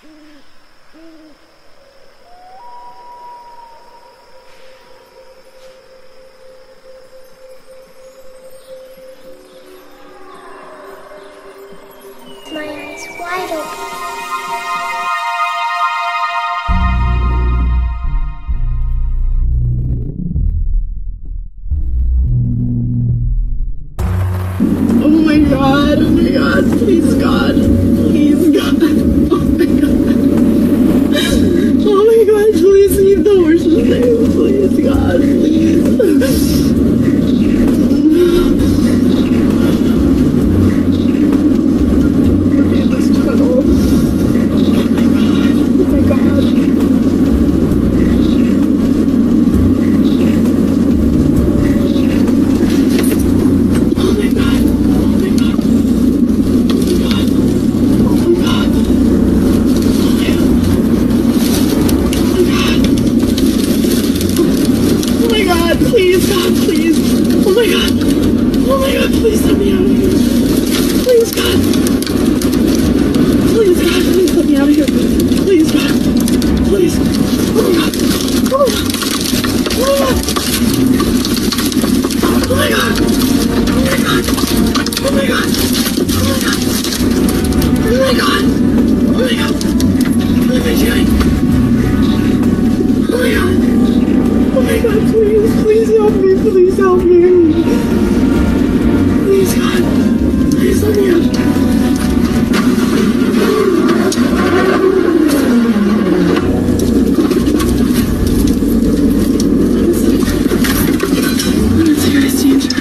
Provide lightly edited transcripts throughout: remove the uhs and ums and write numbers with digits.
My eyes wide open. Oh my God, please God, please God, oh my God, oh my God, please leave the horse's name, please God, please. Okay, this tunnel, oh my God. Please, God, please. Oh my God. Oh my God, please let me out of here. Please, God. Please, God, please let me out of here. Please, God. Please. Oh my God. Oh my God. Oh my God. Oh my God. Oh my God. Oh my God. Oh my God. Oh my God. What am I doing? Oh my God. Oh my God, please help me, please help me. Please, God, please let me out. I'm in serious danger.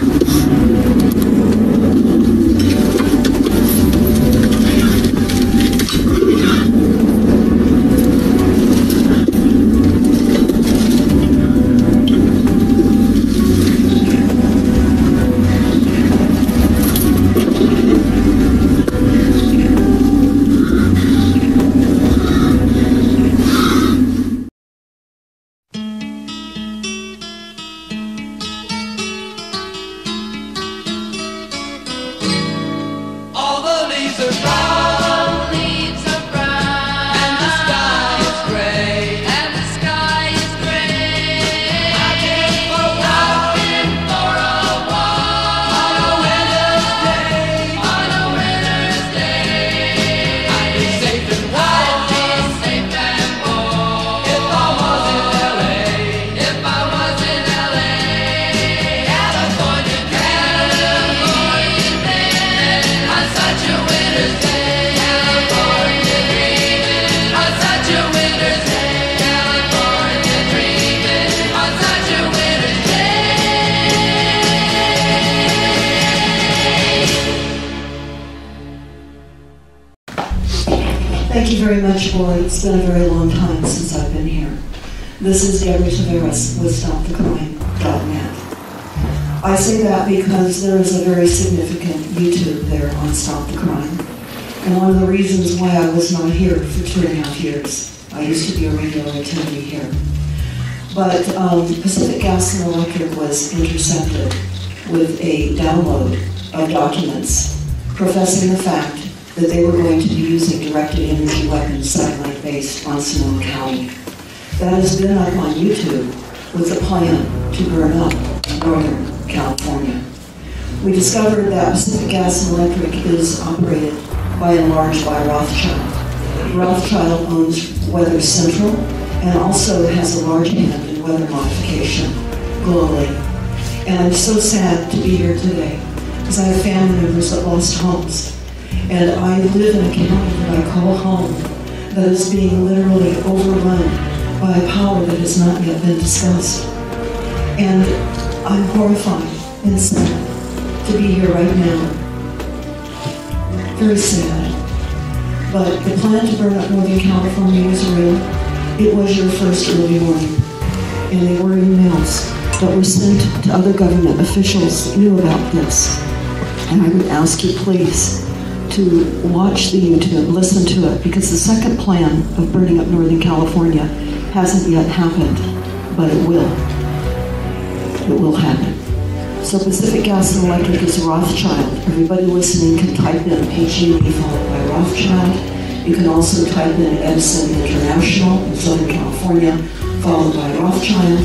Thank you very much, Boyd. It's been a very long time since I've been here. This is Deborah Taveras with StopTheCrime.net. I say that because there is a very significant YouTube there on Stop the Crime. And one of the reasons why I was not here for 2.5 years, I used to be a regular attendee here. But Pacific Gas and Electric was intercepted with a download of documents professing the fact that they were going to be using directed energy weapons satellite-based on Sonoma County. That has been up on YouTube with a plan to burn up Northern California. We discovered that Pacific Gas and Electric is operated by and large by Rothschild. Rothschild owns Weather Central and also has a large hand in weather modification globally. And I'm so sad to be here today because I have family members that lost homes. And I live in a county that I call home that is being literally overrun by a power that has not yet been discussed. And I'm horrified and sad to be here right now. Very sad. But the plan to burn up Northern California was real. It was your first early warning. And they were emails that were sent to other government officials that knew about this. And I would ask you, please, to watch the YouTube, listen to it, because the second plan of burning up Northern California hasn't yet happened, but it will. It will happen. So Pacific Gas and Electric is Rothschild. Everybody listening can type in HEB followed by Rothschild, You can also type in Edison International in Southern California, followed by Rothschild.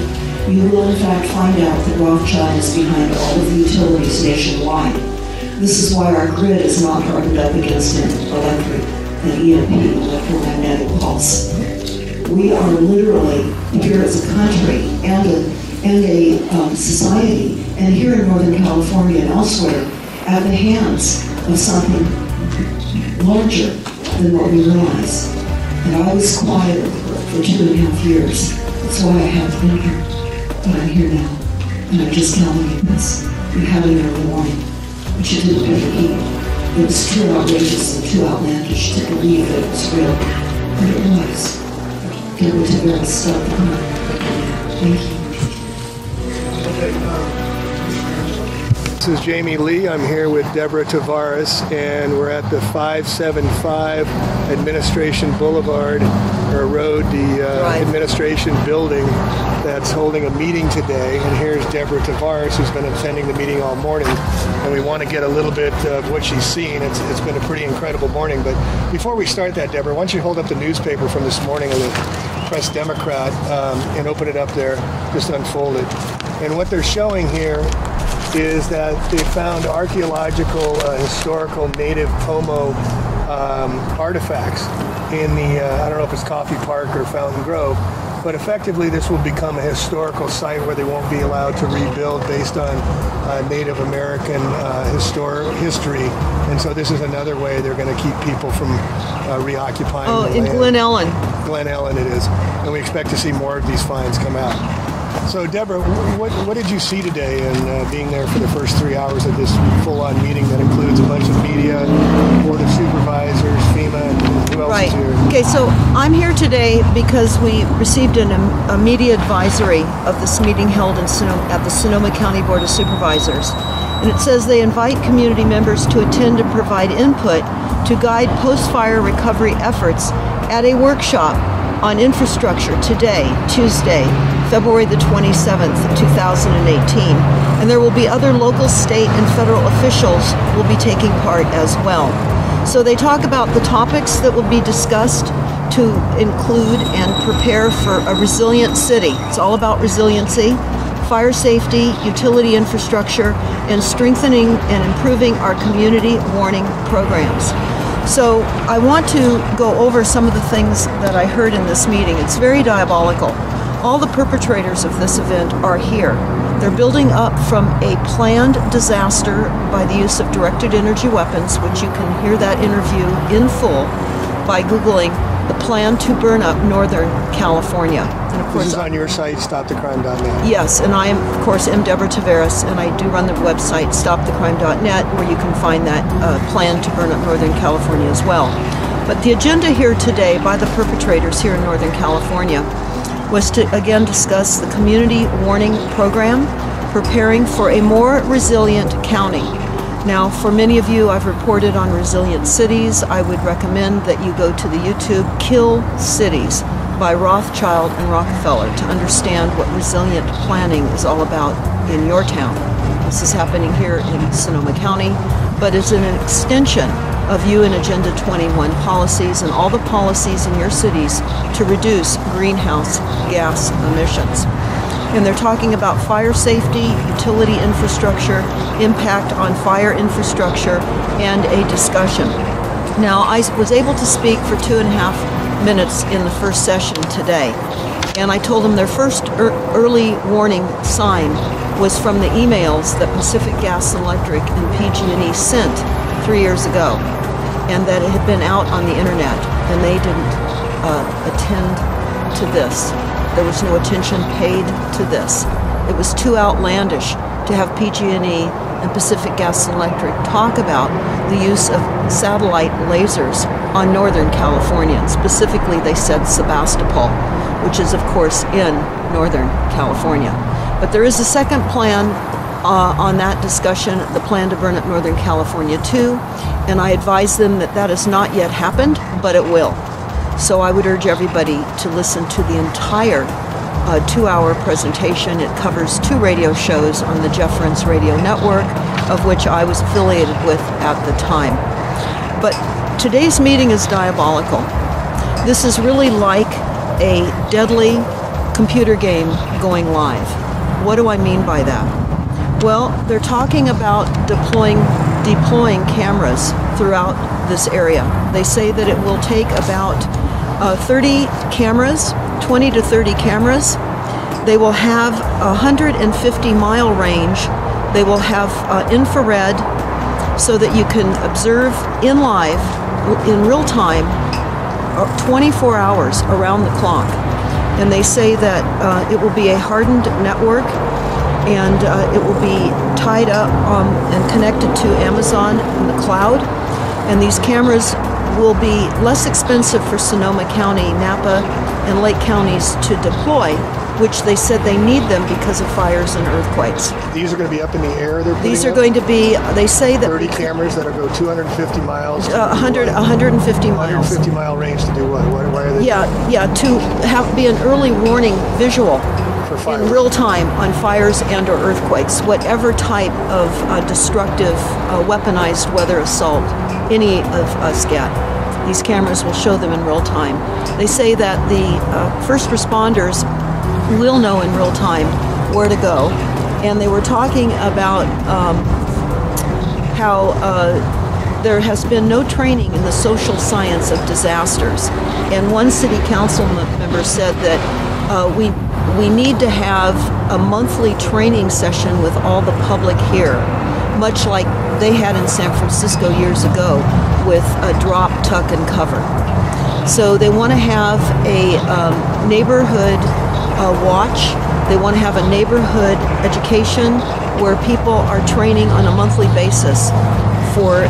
You will in fact find out that Rothschild is behind all of the utilities nationwide. This is why our grid is not hardened up against an electric, an EMP, electromagnetic pulse. We are literally, here as a country and a society, and here in Northern California and elsewhere, at the hands of something larger than what we realize. And I was quiet for 2.5 years. That's why I haven't been here. But I'm here now. And I'm just telling you this. You had an early warning. But you didn't really heed. It was too outrageous and too outlandish to believe that it was real. But it was. Deborah Tavares, Stop the Crime. Thank you. This is Jamie Lee. I'm here with Deborah Tavares, and we're at the 575 Administration Boulevard, or road, the administration building that's holding a meeting today. And here's Deborah Tavares, who's been attending the meeting all morning, and we want to get a little bit of what she's seen. It's been a pretty incredible morning. But before we start that, Deborah, why don't you hold up the newspaper from this morning of the Press Democrat and open it up there, just unfold it. And what they're showing here is that they found archaeological, historical native Pomo artifacts in the, I don't know if it's Coffee Park or Fountain Grove, but effectively this will become a historical site where they won't be allowed to rebuild based on Native American history. And so this is another way they're going to keep people from reoccupying the in land. Glen Ellen. Glen Ellen it is. And we expect to see more of these finds come out. So, Deborah, what did you see today in being there for the first 3 hours of this full-on meeting that includes a bunch of media, Board of Supervisors, FEMA, and who else is here? Okay, so I'm here today because we received a media advisory of this meeting held in at the Sonoma County Board of Supervisors. And it says they invite community members to attend and provide input to guide post-fire recovery efforts at a workshop on infrastructure today, Tuesday, February the 27th, 2018. And there will be other local, state, and federal officials will be taking part as well. So they talk about the topics that will be discussed to include and prepare for a resilient city. It's all about resiliency, fire safety, utility infrastructure, and strengthening and improving our community warning programs. So I want to go over some of the things that I heard in this meeting. It's very diabolical. All the perpetrators of this event are here. They're building up from a planned disaster by the use of directed energy weapons, which you can hear that interview in full by Googling the plan to burn up Northern California. And of course, this is on your site, stopthecrime.net. Yes, and I am, of course, Deborah Tavares, and I do run the website stopthecrime.net, where you can find that plan to burn up Northern California as well. But the agenda here today by the perpetrators here in Northern California was to again discuss the community warning program, preparing for a more resilient county. Now, for many of you, I've reported on resilient cities. I would recommend that you go to the YouTube Kill Cities by Rothschild and Rockefeller to understand what resilient planning is all about in your town. This is happening here in Sonoma County, but is an extension of UN Agenda 21 policies and all the policies in your cities to reduce greenhouse gas emissions. And they're talking about fire safety, utility infrastructure, impact on fire infrastructure, and a discussion. Now, I was able to speak for 2.5 minutes in the first session today, and I told them their first early warning sign was from the emails that Pacific Gas and Electric and PG&E sent 3 years ago, and that it had been out on the internet, and they didn't attend to this. There was no attention paid to this. It was too outlandish to have PG&E and Pacific Gas and Electric talk about the use of satellite lasers on Northern California. And specifically, they said Sebastopol, which is, of course, in Northern California. But there is a second plan on that discussion, the plan to burn up Northern California too, and I advise them that that has not yet happened, but it will. So I would urge everybody to listen to the entire 2-hour presentation. It covers 2 radio shows on the Jeff Rense Radio Network, of which I was affiliated with at the time. But today's meeting is diabolical. This is really like a deadly computer game going live. What do I mean by that? Well, they're talking about deploying cameras throughout this area. They say that it will take about 30 cameras, 20 to 30 cameras. They will have a 150-mile range. They will have infrared so that you can observe in real time 24 hours around the clock. And they say that it will be a hardened network, and it will be tied up and connected to Amazon in the cloud. And these cameras will be less expensive for Sonoma County, Napa, and Lake counties to deploy, which they said they need them because of fires and earthquakes. These are going to be up in the air? These are going to be, they say that 30 cameras that'll go 250 miles? 150 miles. 150-mile range to do what? Why are they? Yeah, to be an early warning visual for fires in real time on fires and or earthquakes, whatever type of destructive, weaponized weather assault any of us get. These cameras will show them in real time. They say that the first responders will know in real time where to go. And they were talking about how there has been no training in the social science of disasters. And one city council member said that we need to have a monthly training session with all the public here, much like they had in San Francisco years ago with a drop, tuck, and cover. So they want to have a neighborhood watch. They want to have a neighborhood education where people are training on a monthly basis for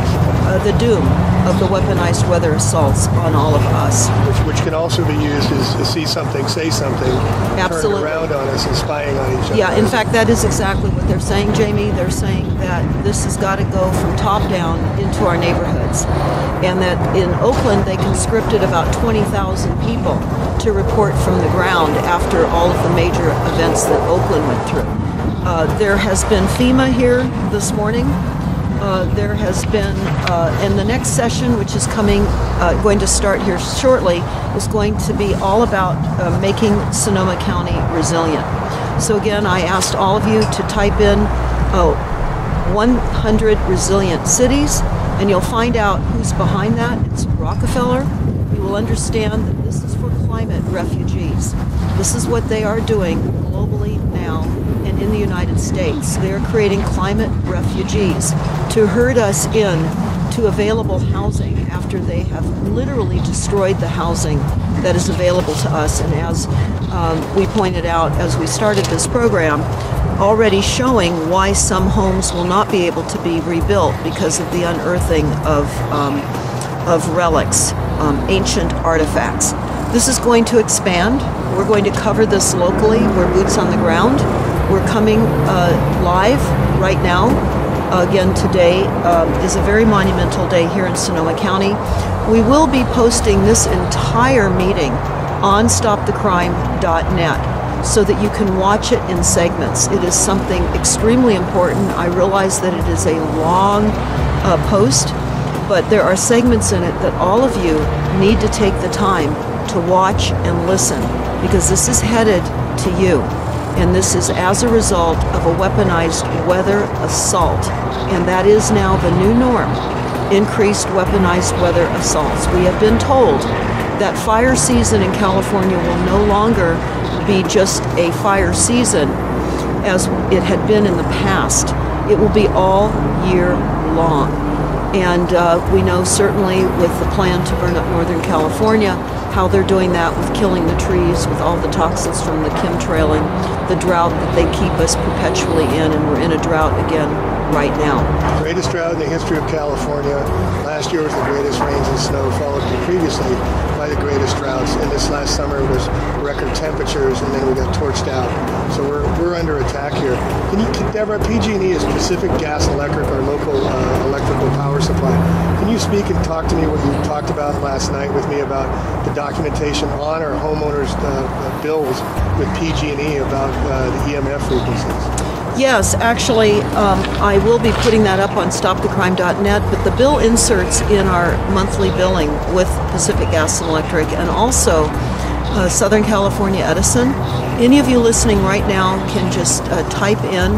the doom of the weaponized weather assaults on all of us. Which can also be used as to see something, say something, Absolutely. turn around on us and spying on each other. Yeah, in fact, that is exactly what they're saying, Jamie. They're saying that this has got to go from top down into our neighborhoods. And that in Oakland, they conscripted about 20,000 people to report from the ground after all of the major events that Oakland went through. There has been FEMA here this morning. There has been, and the next session, which is going to start here shortly, is going to be all about making Sonoma County resilient. So again, I asked all of you to type in 100 resilient cities, and you'll find out who's behind that. It's Rockefeller. You will understand that this is for climate refugees. This is what they are doing globally now and in the United States. They are creating climate refugees to herd us in to available housing after they have literally destroyed the housing that is available to us. And as we pointed out as we started this program, already showing why some homes will not be able to be rebuilt because of the unearthing of relics, ancient artifacts. This is going to expand. We're going to cover this locally. We're boots on the ground. We're coming live right now. Again, today is a very monumental day here in Sonoma County. We will be posting this entire meeting on stopthecrime.net so that you can watch it in segments. It is something extremely important. I realize that it is a long post, but there are segments in it that all of you need to take the time to watch and listen, because this is headed to you. And this is as a result of a weaponized weather assault. And that is now the new norm, increased weaponized weather assaults. We have been told that fire season in California will no longer be just a fire season as it had been in the past. It will be all year long. And we know certainly with the plan to burn up Northern California, how they're doing that with killing the trees, with all the toxins from the chemtrailing, the drought that they keep us perpetually in, and we're in a drought again right now. Greatest drought in the history of California. Last year was the greatest rains and snow, followed previously by the greatest droughts. And this last summer was record temperatures, and then we got torched out. So we're under attack here. Deborah, PG&E is Pacific Gas and Electric, our local electrical power supply. Can you speak and talk to me what you talked about last night with me about the documentation on our homeowners' bills with PG&E about the EMF frequencies? Yes, actually, I will be putting that up on stopthecrime.net, but the bill inserts in our monthly billing with Pacific Gas and Electric and also Southern California Edison. Any of you listening right now can just type in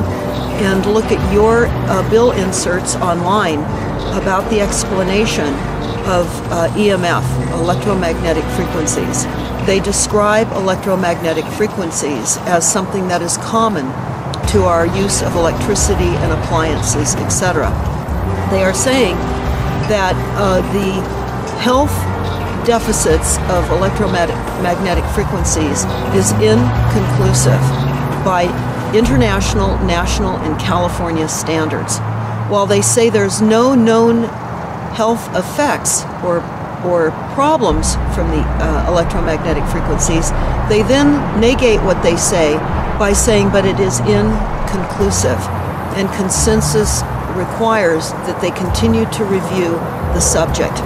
and look at your bill inserts online about the explanation of EMF, electromagnetic frequencies. They describe electromagnetic frequencies as something that is common to our use of electricity and appliances, etc. They are saying that the health deficits of electromagnetic frequencies is inconclusive by international, national, and California standards. While they say there's no known health effects or problems from the electromagnetic frequencies, they then negate what they say by saying, but it is inconclusive, and consensus requires that they continue to review the subject.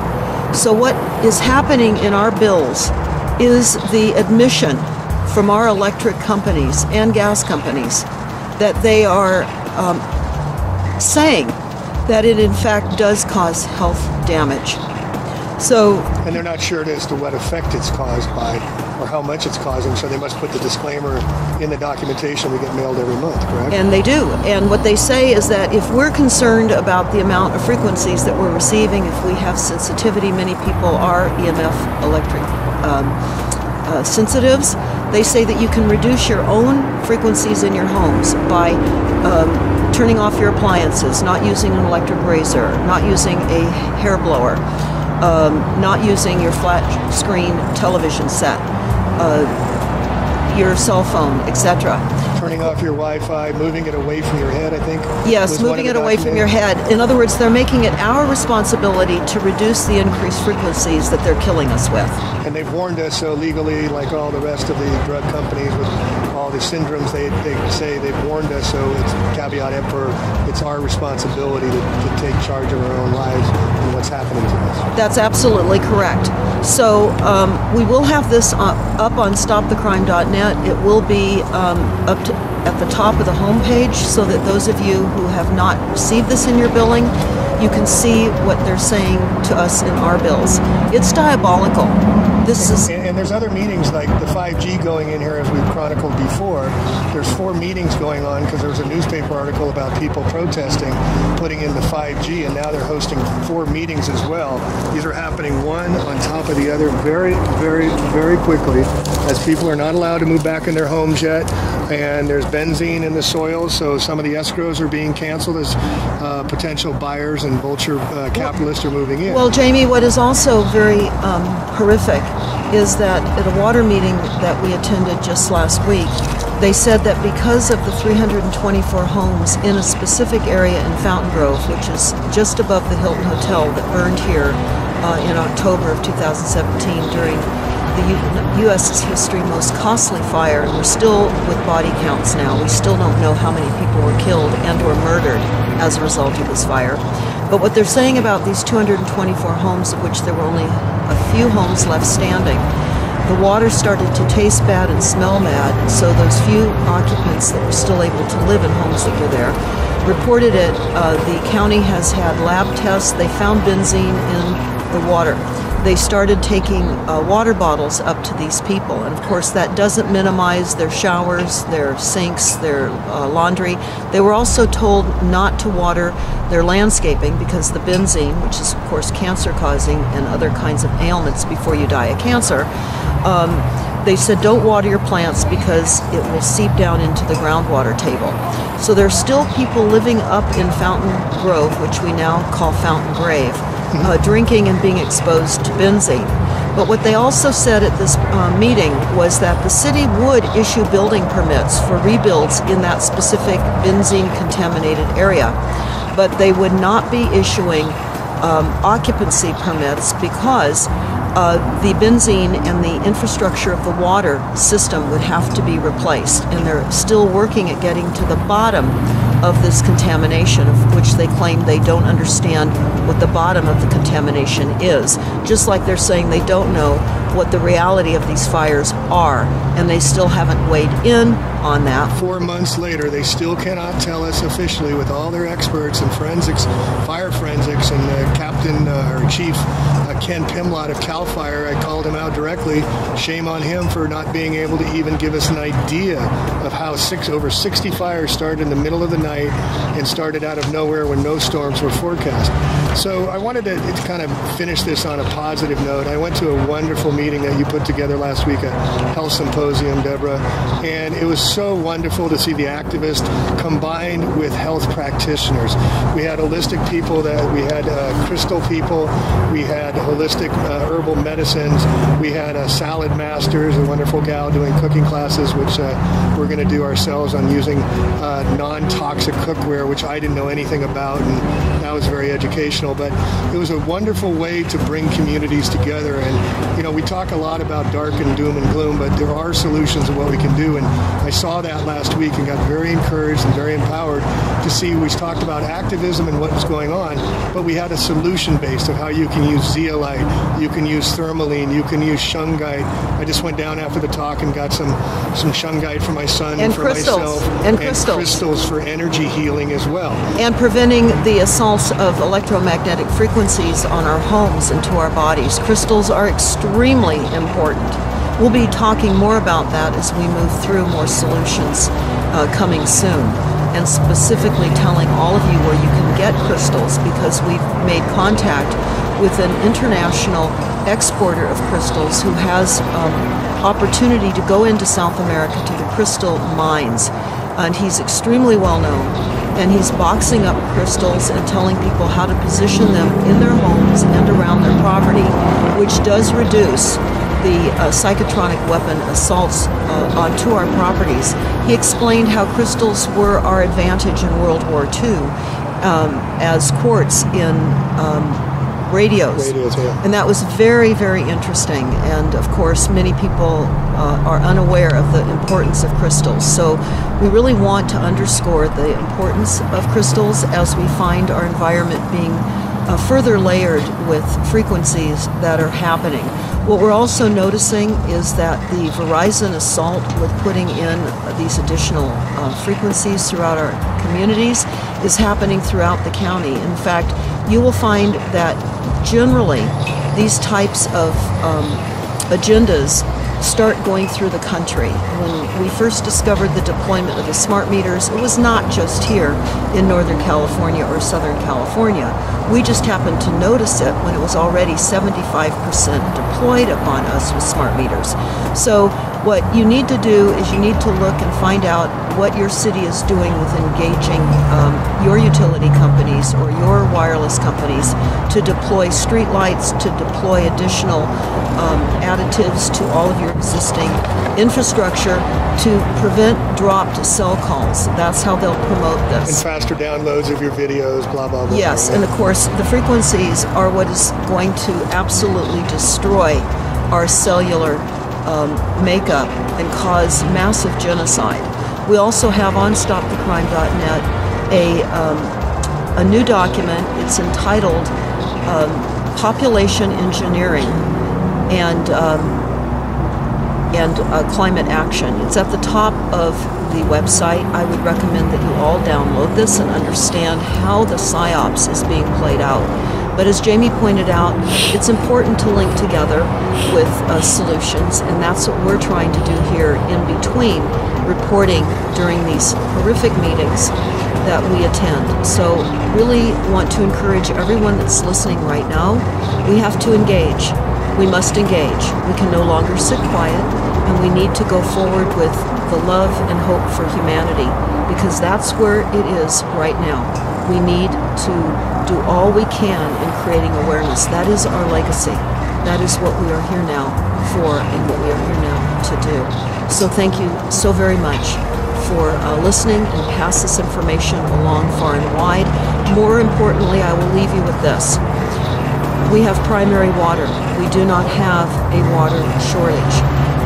So what is happening in our bills is the admission from our electric companies and gas companies that they are saying that it in fact does cause health damage. So, and they're not sure as to what effect it's caused by or how much it's causing, so they must put the disclaimer in the documentation we get mailed every month, correct? And they do. And what they say is that if we're concerned about the amount of frequencies that we're receiving, if we have sensitivity, many people are EMF electric sensitives, they say that you can reduce your own frequencies in your homes by turning off your appliances, not using an electric razor, not using a hair blower, not using your flat screen television set, your cell phone, etc. Turning off your Wi-Fi, moving it away from your head, I think. Yes, moving it away from your head. In other words, they're making it our responsibility to reduce the increased frequencies that they're killing us with. And they've warned us so legally, like all the rest of the drug companies with all the syndromes, they say they've warned us, so it's caveat emptor, it's our responsibility to take charge of our own lives and what's happening to us. That's absolutely correct. So we will have this up on stopthecrime.net. It will be up to at the top of the homepage so that those of you who have not received this in your billing, you can see what they're saying to us in our bills. It's diabolical. This is... And there's other meetings like the 5G going in here, as we've chronicled before. There's 4 meetings going on because there was a newspaper article about people protesting, putting in the 5G, and now they're hosting 4 meetings as well. These are happening one on top of the other very, very, very quickly as people are not allowed to move back in their homes yet. And there's benzene in the soil, so some of the escrows are being canceled as potential buyers and vulture capitalists are moving in. Well, Jamie, what is also very horrific is that at a water meeting that we attended just last week, they said that because of the 324 homes in a specific area in Fountain Grove, which is just above the Hilton Hotel that burned here in October of 2017 during the U.S.'s history most costly fire, and we're still with body counts now. We still don't know how many people were killed and or murdered as a result of this fire. But what they're saying about these 224 homes, of which there were only a few homes left standing, the water started to taste bad and smell bad, so those few occupants that were still able to live in homes that were there reported it. The county has had lab tests. They found benzene in the water. They started taking water bottles up to these people, and of course that doesn't minimize their showers, their sinks, their laundry. They were also told not to water their landscaping because the benzene, which is of course cancer causing and other kinds of ailments before you die of cancer, they said don't water your plants because it will seep down into the groundwater table. So there's still people living up in Fountain Grove, which we now call Fountain Grave, drinking and being exposed to benzene. But what they also said at this meeting was that the city would issue building permits for rebuilds in that specific benzene-contaminated area, but they would not be issuing occupancy permits because the benzene and the infrastructure of the water system would have to be replaced, and they're still working at getting to the bottom of this contamination, of which they claim they don't understand what the bottom of the contamination is. Just like they're saying they don't know what the reality of these fires are, and they still haven't weighed in on that. 4 months later, they still cannot tell us officially, with all their experts and forensics, fire forensics, and Captain or Chief Ken Pimlott of CAL FIRE. I called him out directly. Shame on him for not being able to even give us an idea of how over 60 fires started in the middle of the night and started out of nowhere when no storms were forecast. So I wanted to kind of finish this on a positive note. I went to a wonderful meeting that you put together last week, a health symposium, Deborah, and it was so wonderful to see the activists combined with health practitioners. We had holistic people, we had crystal people, we had holistic herbal medicines, we had salad masters, a wonderful gal doing cooking classes, which we're going to do ourselves on using non-toxic cookware, which I didn't know anything about, and that was very educational. But it was a wonderful way to bring communities together. And we talk a lot about dark and doom and gloom, but there are solutions of what we can do. And I saw that last week and got very encouraged and very empowered to see. We talked about activism and what was going on, but we had a solution based of how you can use zeolite, you can use tourmaline, you can use shungite. I just went down after the talk and got some shungite for my son and for myself, and crystals for energy healing as well, and preventing the assaults of electromagnetic frequencies on our homes and to our bodies. Crystals are extremely important. We'll be talking more about that as we move through more solutions coming soon, and specifically telling all of you where you can get crystals, because we've made contact with an international exporter of crystals who has opportunity to go into South America to the crystal mines, and he's extremely well known, and he's boxing up crystals and telling people how to position them in their homes and around their property, which does reduce the psychotronic weapon assaults onto our properties. He explained how crystals were our advantage in World War II as quartz in radios, yeah. And that was very, very interesting. And of course, many people are unaware of the importance of crystals. So we really want to underscore the importance of crystals as we find our environment being further layered with frequencies that are happening. What we're also noticing is that the Verizon assault with putting in these additional frequencies throughout our communities is happening throughout the county. In fact, you will find that generally these types of agendas start going through the country. When we first discovered the deployment of the smart meters, it was not just here in Northern California or Southern California. We just happened to notice it when it was already 75% deployed upon us with smart meters. So what you need to do is you need to look and find out what your city is doing with engaging your utility companies or your wireless companies to deploy street lights, to deploy additional additives to all of your existing infrastructure to prevent dropped cell calls. That's how they'll promote this. And faster downloads of your videos, blah, blah, blah. Yes, and of course the frequencies are what is going to absolutely destroy our cellular makeup and cause massive genocide. We also have on StopTheCrime.net a new document. It's entitled Population Engineering and Climate Action. It's at the top of the website. I would recommend that you all download this and understand how the PSYOPs is being played out. But as Jamie pointed out, it's important to link together with solutions, and that's what we're trying to do here in between reporting during these horrific meetings that we attend. So really want to encourage everyone that's listening right now, we have to engage. We must engage. We can no longer sit quiet, and we need to go forward with the love and hope for humanity, because that's where it is right now. We need to do all we can in creating awareness. That is our legacy. That is what we are here now for and what we are here now to do. So thank you so very much for listening, and pass this information along far and wide. More importantly, I will leave you with this. We have primary water. We do not have a water shortage.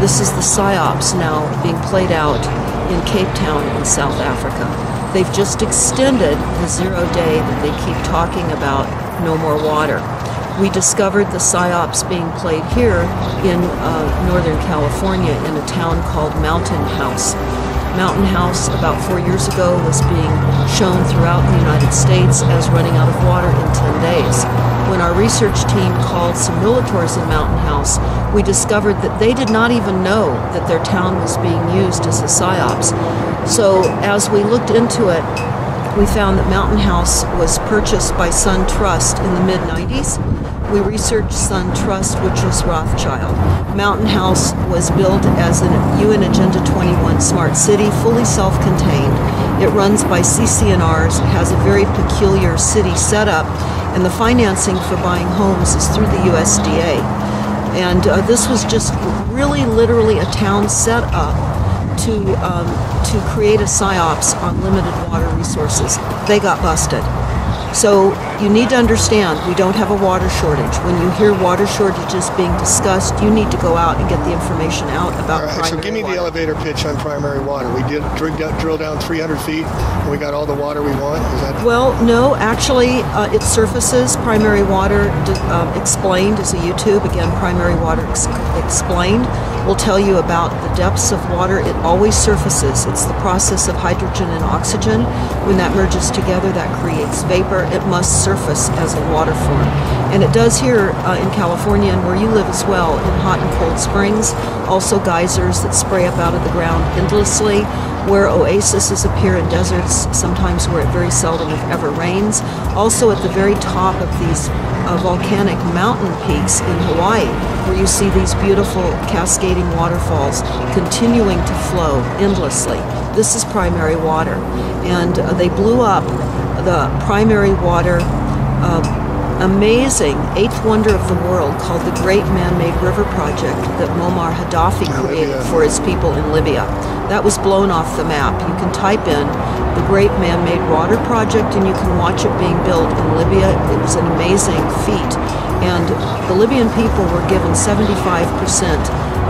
This is the PSYOPs now being played out in Cape Town in South Africa. They've just extended the 0 day that they keep talking about no more water. we discovered the PSYOPs being played here in Northern California in a town called Mountain House. Mountain House, about 4 years ago, was being shown throughout the United States as running out of water in 10 days. When our research team called some realtors in Mountain House, we discovered that they did not even know that their town was being used as a PSYOPs. So as we looked into it, we found that Mountain House was purchased by Sun Trust in the mid-90s. We researched Sun Trust, which was Rothschild. Mountain House was built as an UN Agenda 21 smart city, fully self-contained. It runs by CCNRs, has a very peculiar city setup, and the financing for buying homes is through the USDA. And this was just really literally a town set up to create a PSYOPs on limited water resources. They got busted. So you need to understand, we don't have a water shortage. When you hear water shortages being discussed, you need to go out and get the information out about primary water. So give me the elevator pitch on primary water. We did drill down 300 feet and we got all the water we want? Is that... Well, no, actually it surfaces. Primary Water Explained is a YouTube. Again, Primary Water Explained will tell you about the depths of water. It always surfaces. It's the process of hydrogen and oxygen. When that merges together, that creates vapor. It must surface as a water form. And it does here in California and where you live as well, in hot and cold springs, also geysers that spray up out of the ground endlessly, where oases appear in deserts, sometimes where it very seldom if ever rains. Also at the very top of these volcanic mountain peaks in Hawaii, where you see these beautiful cascading waterfalls continuing to flow endlessly. This is primary water. And they blew up the primary water amazing eighth wonder of the world called the Great Man-Made River Project that Muammar Gaddafi created for his people in Libya. That was blown off the map. You can type in the Great Man-Made Water Project and you can watch it being built in Libya. It was an amazing feat. And the Libyan people were given 75%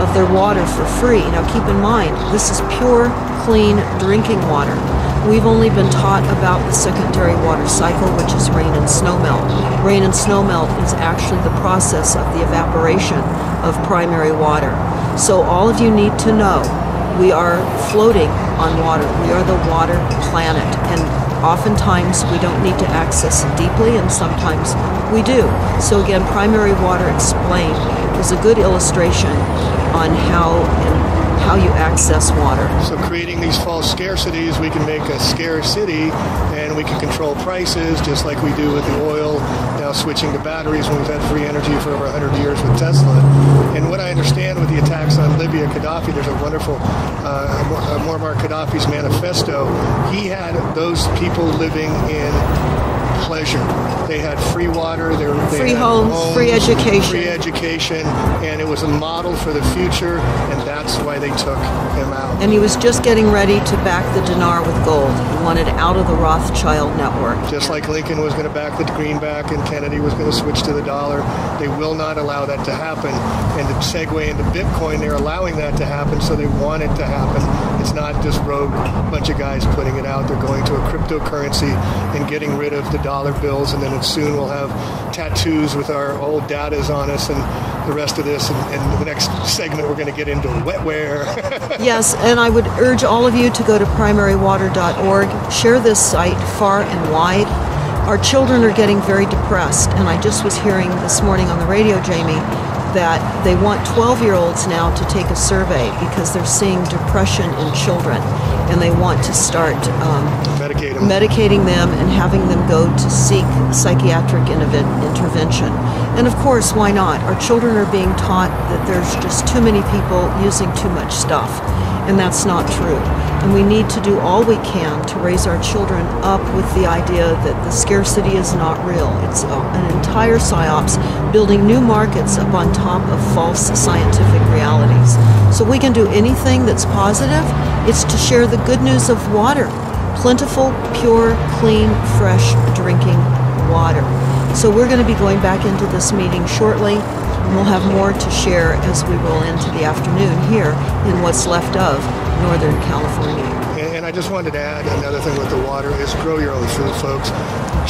of their water for free. Now keep in mind, this is pure, clean drinking water. We've only been taught about the secondary water cycle, which is rain and snowmelt. Rain and snowmelt is actually the process of the evaporation of primary water. So all of you need to know, we are floating on water. We are the water planet. And oftentimes we don't need to access it deeply, and sometimes we do. So again, Primary Water Explained is a good illustration on how you access water. So creating these false scarcities, we can make a scarce city and we can control prices just like we do with the oil, now switching to batteries when we've had free energy for over 100 years with Tesla. And what I understand with the attacks on Libya, Gaddafi, there's a wonderful Muammar Gaddafi's manifesto. He had those people living in pleasure. They had free water, they free had homes, free education, and it was a model for the future, and that's why they took him out. And he was just getting ready to back the dinar with gold. He wanted out of the Rothschild network. Just like Lincoln was going to back the greenback and Kennedy was going to switch to the dollar, they will not allow that to happen. And to segue into Bitcoin, they're allowing that to happen, so they want it to happen. It's not just rogue bunch of guys putting it out. They're going to a cryptocurrency and getting rid of the dollar bills, and then soon we'll have tattoos with our old datas on us and the rest of this. And the next segment we're going to get into wetware. Yes, and I would urge all of you to go to primarywater.org. Share this site far and wide. Our children are getting very depressed, and I just was hearing this morning on the radio, Jamie, that they want 12-year-olds now to take a survey because they're seeing depression in children, and they want to start medicating them and having them go to seek psychiatric intervention. And of course, why not? Our children are being taught that there's just too many people using too much stuff, and that's not true. And we need to do all we can to raise our children up with the idea that the scarcity is not real. It's an entire PSYOPs building new markets up on top of false scientific realities. So we can do anything that's positive. It's to share the good news of water. Plentiful, pure, clean, fresh drinking water. So we're going to be going back into this meeting shortly, and we'll have more to share as we roll into the afternoon here in what's left of Northern California. And I just wanted to add another thing with the water is grow your own food, folks.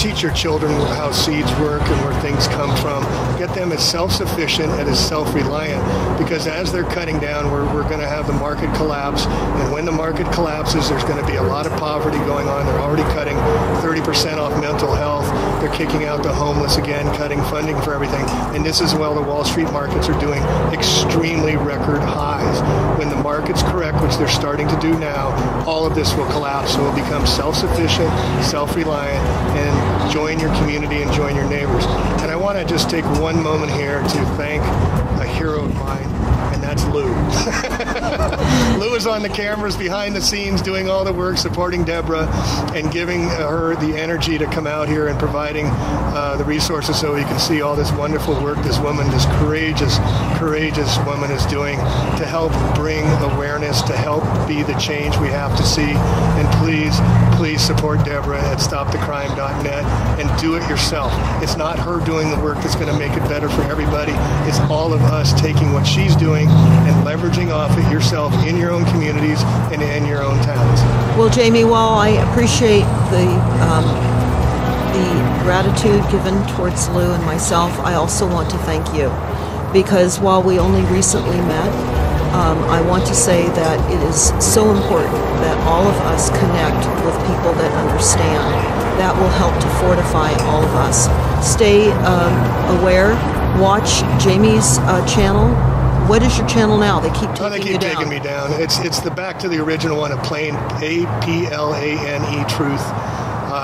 Teach your children how seeds work and where things come from. Get them as self-sufficient and as self-reliant, because as they're cutting down, we're going to have the market collapse. And when the market collapses, there's going to be a lot of poverty going on. They're already cutting 30% off mental health. They're kicking out the homeless again, cutting funding for everything. And this is while the Wall Street markets are doing extremely record highs. When the market's correct, which they're starting to do now, all of this will collapse. So we'll become self-sufficient, self-reliant, and join your community and join your neighbors. And I want to just take one moment here to thank a hero of mine, and that's Lou. Lou is on the cameras behind the scenes doing all the work, supporting Deborah and giving her the energy to come out here and providing the resources so we can see all this wonderful work this woman, this courageous woman is doing to help bring awareness, to help be the change we have to see. And please support Deborah at stopthecrime.net and do it yourself. It's not her doing the work that's going to make it better for everybody. It's all of us taking what she's doing and leveraging off it yourself in your own communities and in your own towns. Well, Jamie, while I appreciate the gratitude given towards Lou and myself, I also want to thank you, because while we only recently met, I want to say that it is so important that all of us connect with people that understand. That will help to fortify all of us. Stay aware. Watch Jamie's channel. What is your channel now? They keep taking me down. It's the back to the original one of Plain, A-P-L-A-N-E, Truth.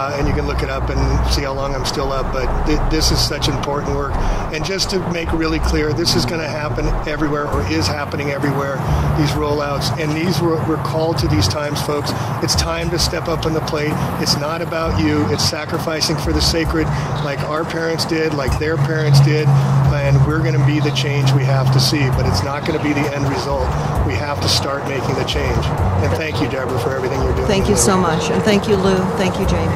And you can look it up and see how long I'm still up, but this is such important work. And just to make really clear, this is going to happen everywhere, or is happening everywhere, these rollouts. And we're called to these times, folks. It's time to step up on the plate. It's not about you. It's sacrificing for the sacred, like our parents did, like their parents did, and we're going to be the change we have to see, but it's not going to be the end result. We have to start making the change. And thank you, Deborah, for everything you're doing. Thank you so much. And thank you, Lou. Thank you, Jamie.